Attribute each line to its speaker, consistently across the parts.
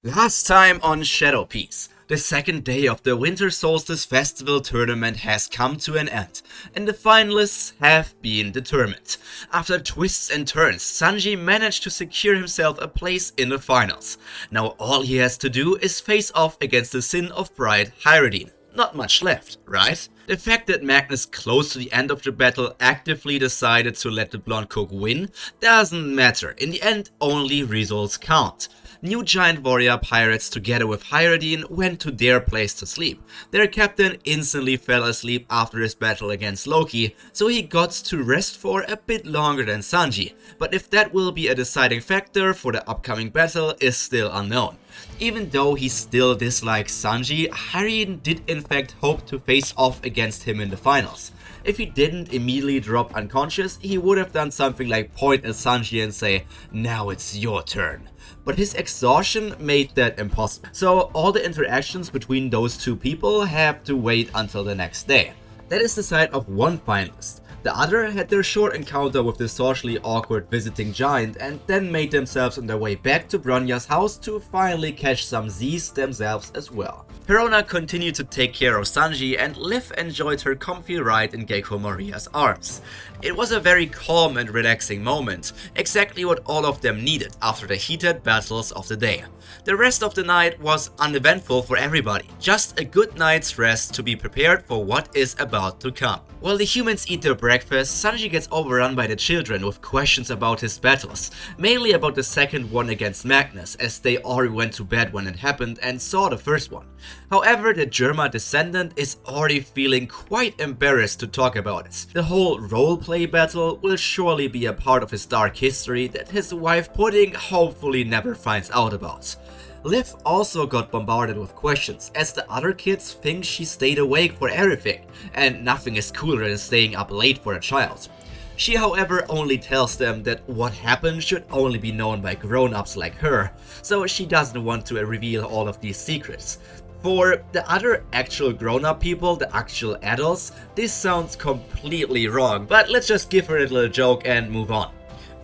Speaker 1: Last time on Shadow Piece, the second day of the Winter Solstice Festival tournament has come to an end, and the finalists have been determined. After twists and turns, Sanji managed to secure himself a place in the finals. Now all he has to do is face off against the Sin of Pride, Hyrodine. Not much left, right? The fact that Magnus close to the end of the battle actively decided to let the Blonde Cook win doesn't matter. In the end, only results count. New giant warrior pirates together with Hyrodine went to their place to sleep. Their captain instantly fell asleep after his battle against Loki, so he got to rest for a bit longer than Sanji, but if that will be a deciding factor for the upcoming battle is still unknown. Even though he still dislikes Sanji, Hyrodine did in fact hope to face off against him in the finals. If he didn't immediately drop unconscious, he would have done something like point at Sanji and say, "Now it's your turn." But his exhaustion made that impossible. So all the interactions between those two people have to wait until the next day. That is the side of one finalist. The other had their short encounter with the socially awkward visiting giant and then made themselves on their way back to Bronya's house to finally catch some Z's themselves as well. Perona continued to take care of Sanji and Liv enjoyed her comfy ride in Gecko Maria's arms. It was a very calm and relaxing moment, exactly what all of them needed after the heated battles of the day. The rest of the night was uneventful for everybody, just a good night's rest to be prepared for what is about to come. While the humans eat their breakfast, Sanji gets overrun by the children with questions about his battles, mainly about the second one against Magnus, as they already went to bed when it happened and saw the first one. However, the Germa descendant is already feeling quite embarrassed to talk about it. The whole roleplay battle will surely be a part of his dark history that his wife Pudding hopefully never finds out about. Liv also got bombarded with questions, as the other kids think she stayed awake for everything, and nothing is cooler than staying up late for a child. She, however, only tells them that what happened should only be known by grown-ups like her, so she doesn't want to reveal all of these secrets. For the other actual grown-up people, the actual adults, this sounds completely wrong, but let's just give her a little joke and move on.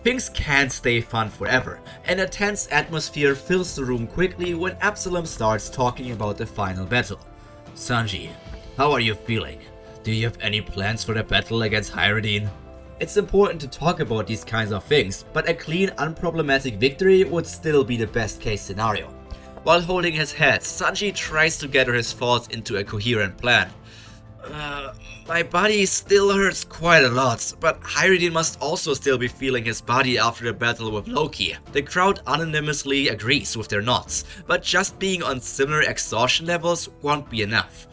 Speaker 1: Things can't stay fun forever, and a tense atmosphere fills the room quickly when Absalom starts talking about the final battle. "Sanji, how are you feeling? Do you have any plans for the battle against Hyrodine?" It's important to talk about these kinds of things, but a clean, unproblematic victory would still be the best case scenario. While holding his head, Sanji tries to gather his thoughts into a coherent plan. My body still hurts quite a lot, but Hyrodine must also still be feeling his body after the battle with Loki. The crowd unanimously agrees with their nods, but just being on similar exhaustion levels won't be enough.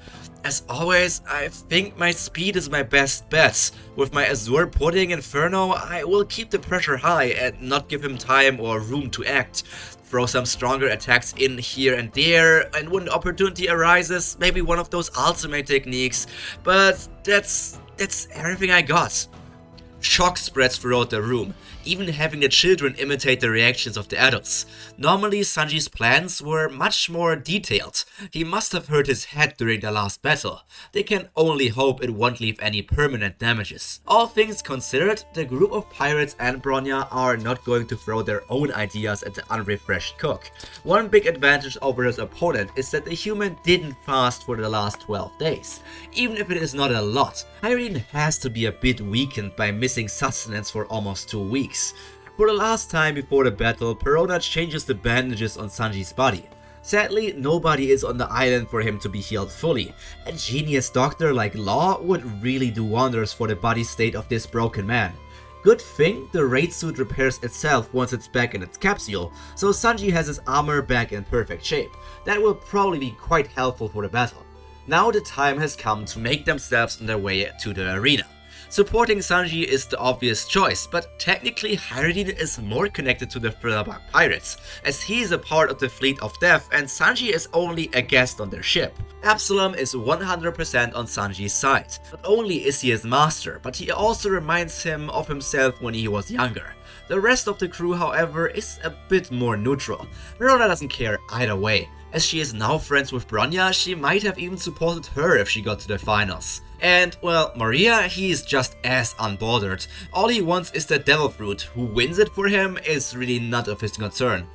Speaker 1: As always, I think my speed is my best bet. With my Azure Pudding Inferno, I will keep the pressure high and not give him time or room to act. Throw some stronger attacks in here and there, and when the opportunity arises, maybe one of those ultimate techniques, but that's everything I got. Shock spreads throughout the room, even having the children imitate the reactions of the adults. Normally, Sanji's plans were much more detailed. He must have hurt his head during the last battle. They can only hope it won't leave any permanent damages. All things considered, the group of pirates and Bronya are not going to throw their own ideas at the unrefreshed cook. One big advantage over his opponent is that the human didn't fast for the last 12 days. Even if it is not a lot, Hyrodine has to be a bit weakened by missing sustenance for almost 2 weeks. For the last time before the battle, Perona changes the bandages on Sanji's body. Sadly, nobody is on the island for him to be healed fully. A genius doctor like Law would really do wonders for the body state of this broken man. Good thing the raid suit repairs itself once it's back in its capsule, so Sanji has his armor back in perfect shape. That will probably be quite helpful for the battle. Now the time has come to make themselves on their way to the arena. Supporting Sanji is the obvious choice, but technically Hyrodine is more connected to the Strawhat Pirates, as he is a part of the fleet of death and Sanji is only a guest on their ship. Absalom is 100% on Sanji's side. Not only is he his master, but he also reminds him of himself when he was younger. The rest of the crew, however, is a bit more neutral. Verona doesn't care either way. As she is now friends with Bronya, she might have even supported her if she got to the finals. And, well, Maria, he is just as unbothered. All he wants is the devil fruit. Who wins it for him is really none of his concern.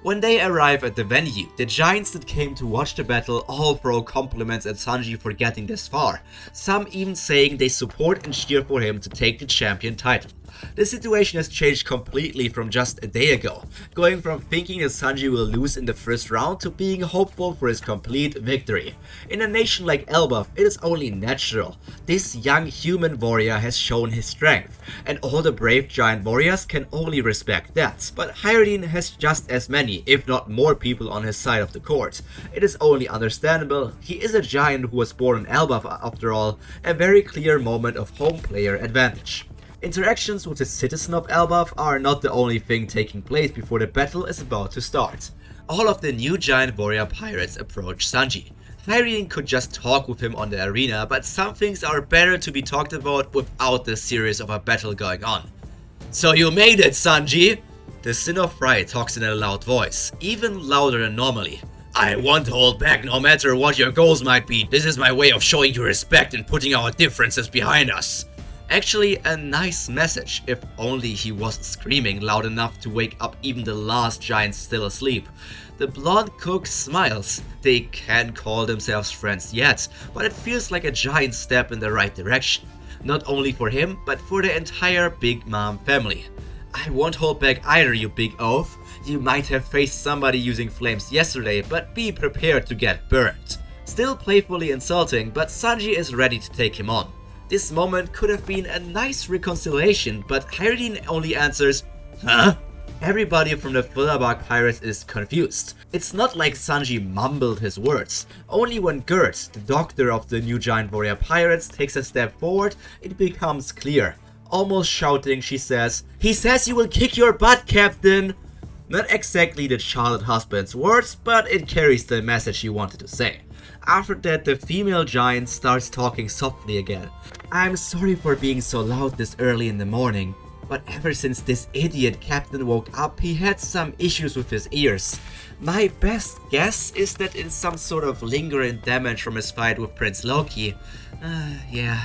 Speaker 1: When they arrive at the venue, the giants that came to watch the battle all throw compliments at Sanji for getting this far, some even saying they support and cheer for him to take the champion title. The situation has changed completely from just a day ago, going from thinking that Sanji will lose in the first round to being hopeful for his complete victory. In a nation like Elbaf, it is only natural. This young human warrior has shown his strength, and all the brave giant warriors can only respect that. But Hyrdine has just as many, if not more people on his side of the court. It is only understandable. He is a giant who was born in Elbaf after all, a very clear moment of home player advantage. Interactions with the citizen of Elbaf are not the only thing taking place before the battle is about to start. All of the new giant warrior pirates approach Sanji. Hyrdine could just talk with him on the arena, but some things are better to be talked about without the series of a battle going on. "So you made it, Sanji!" The Sin of Pride talks in a loud voice, even louder than normally. "I won't hold back no matter what your goals might be. This is my way of showing you respect and putting our differences behind us." Actually, a nice message, if only he wasn't screaming loud enough to wake up even the last giant still asleep. The blonde cook smiles. They can't call themselves friends yet, but it feels like a giant step in the right direction. Not only for him, but for the entire Big Mom family. "I won't hold back either, you big oaf. You might have faced somebody using flames yesterday, but be prepared to get burned." Still playfully insulting, but Sanji is ready to take him on. This moment could have been a nice reconciliation, but Hyrdine only answers, "Huh?" Everybody from the Strawhat Pirates is confused. It's not like Sanji mumbled his words. Only when Gert, the doctor of the new giant warrior pirates, takes a step forward, it becomes clear. Almost shouting, she says, "He says you will kick your butt, Captain!" Not exactly the Charlotte husband's words, but it carries the message he wanted to say. After that, the female giant starts talking softly again. "I'm sorry for being so loud this early in the morning, but ever since this idiot captain woke up, he had some issues with his ears. My best guess is that it's some sort of lingering damage from his fight with Prince Loki. Yeah."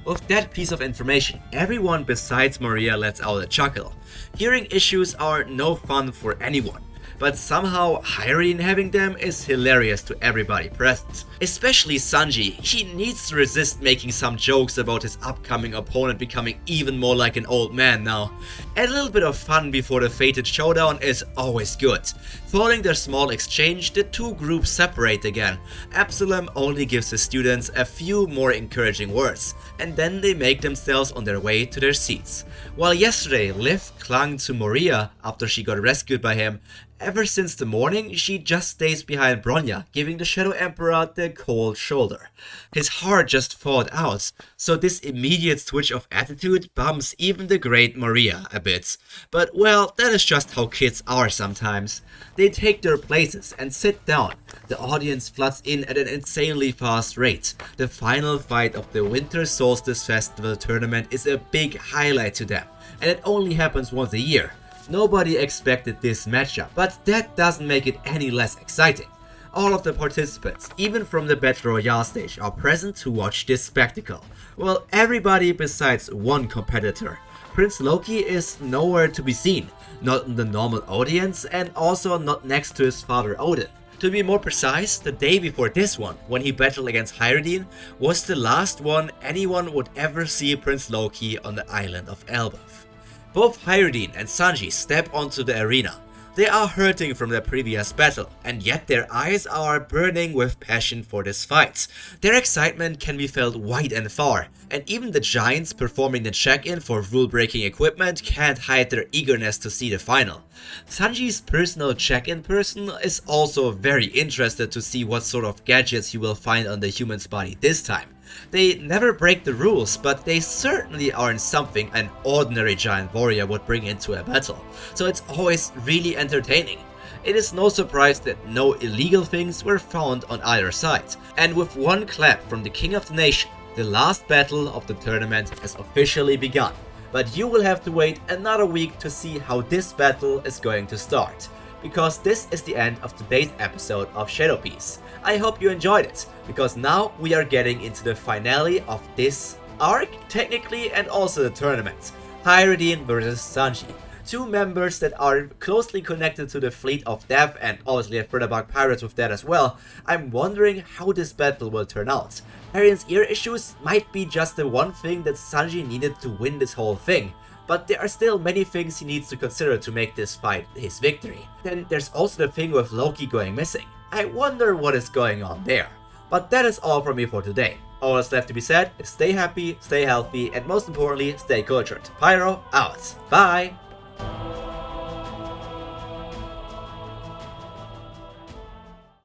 Speaker 1: With that piece of information, everyone besides Maria lets out a chuckle. Hearing issues are no fun for anyone. But somehow, Hyrdine having them is hilarious to everybody present. Especially Sanji. He needs to resist making some jokes about his upcoming opponent becoming even more like an old man now. A little bit of fun before the fated showdown is always good. Following their small exchange, the two groups separate again. Absalom only gives his students a few more encouraging words, and then they make themselves on their way to their seats. While yesterday, Liv clung to Maria after she got rescued by him, ever since the morning, she just stays behind Bronya, giving the Shadow Emperor the cold shoulder. His heart just thawed out, so this immediate switch of attitude bums even the great Maria a bit. But well, that is just how kids are sometimes. They take their places and sit down. The audience floods in at an insanely fast rate. The final fight of the Winter Solstice Festival tournament is a big highlight to them, and it only happens once a year. Nobody expected this matchup, but that doesn't make it any less exciting. All of the participants, even from the Battle Royale stage, are present to watch this spectacle. Well, everybody besides one competitor. Prince Loki is nowhere to be seen, not in the normal audience and also not next to his father Odin. To be more precise, the day before this one, when he battled against Hyrdine, was the last one anyone would ever see Prince Loki on the island of Elbaf. Both Hyrdine and Sanji step onto the arena. They are hurting from their previous battle, and yet their eyes are burning with passion for this fight. Their excitement can be felt wide and far, and even the giants performing the check-in for rule-breaking equipment can't hide their eagerness to see the final. Sanji's personal check-in person is also very interested to see what sort of gadgets he will find on the human's body this time. They never break the rules, but they certainly aren't something an ordinary giant warrior would bring into a battle, so it's always really entertaining. It is no surprise that no illegal things were found on either side, and with one clap from the king of the nation, the last battle of the tournament has officially begun. But you will have to wait another week to see how this battle is going to start, because this is the end of today's episode of Shadow Piece. I hope you enjoyed it, because now we are getting into the finale of this arc, technically, and also the tournament. Hyrdine vs Sanji. two members that are closely connected to the fleet of Death, and obviously have Strawhat Pirates with that as well. I'm wondering how this battle will turn out. Arian's ear issues might be just the one thing that Sanji needed to win this whole thing, but there are still many things he needs to consider to make this fight his victory. Then there's also the thing with Loki going missing. I wonder what is going on there. But that is all from me for today. All that's left to be said is stay happy, stay healthy, and most importantly, stay cultured. Pyro out. Bye!